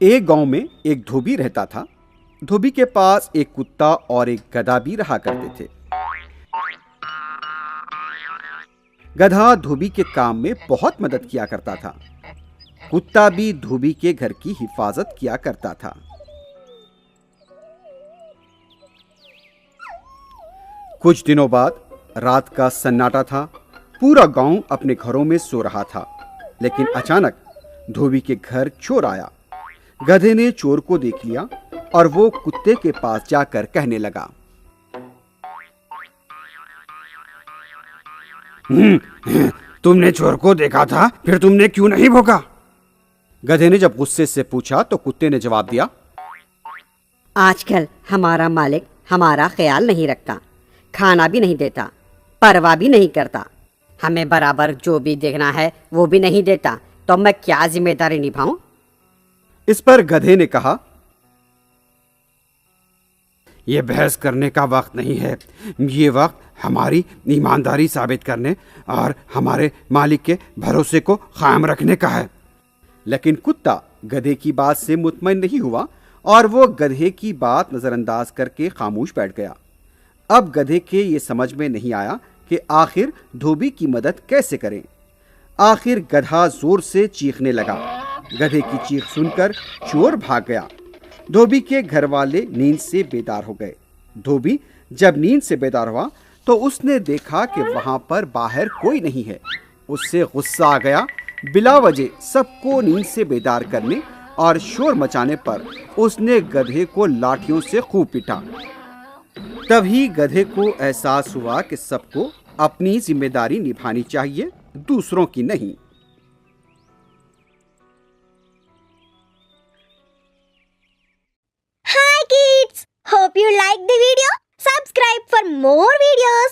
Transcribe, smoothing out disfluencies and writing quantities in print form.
एक गांव में एक धोबी रहता था। धोबी के पास एक कुत्ता और एक गधा भी रहा करते थे। गधा धोबी के काम में बहुत मदद किया करता था। कुत्ता भी धोबी के घर की हिफाजत किया करता था। कुछ दिनों बाद रात का सन्नाटा था। पूरा गांव अपने घरों में सो रहा था, लेकिन अचानक धोबी के घर चोर आया। गधे ने चोर को देख लिया और वो कुत्ते के पास जाकर कहने लगा, तुमने चोर को देखा था, फिर तुमने क्यों नहीं भौंका? गधे ने जब गुस्से से पूछा तो कुत्ते ने जवाब दिया, आजकल हमारा मालिक हमारा ख्याल नहीं रखता, खाना भी नहीं देता, परवाह भी नहीं करता। हमें बराबर जो भी देखना है वो भी नहीं देता, तो मैं क्या जिम्मेदारी निभाऊं? इस पर गधे ने कहा, यह बहस करने का वक्त नहीं है। ये वक्त हमारी ईमानदारी साबित करने और हमारे मालिक के भरोसे को कायम रखने का है। लेकिन कुत्ता गधे की बात से मुतमईन नहीं हुआ और वो गधे की बात नजरअंदाज करके खामोश बैठ गया। अब गधे के ये समझ में नहीं आया कि आखिर धोबी की मदद कैसे करें। आखिर गधा जोर से चीखने लगा। गधे की चीख सुनकर चोर भाग गया। धोबी के घर वाले नींद से बेदार हो गए। धोबी जब नींद से बेदार हुआ तो उसने देखा कि वहां पर बाहर कोई नहीं है। उससे गुस्सा आ गया। बिला वजह सबको नींद से बेदार करने और शोर मचाने पर उसने गधे को लाठियों से खूब पीटा। तभी गधे को एहसास हुआ कि सबको अपनी जिम्मेदारी निभानी चाहिए, दूसरों की नहीं। Hi kids! Hope you like the video. Subscribe for more videos.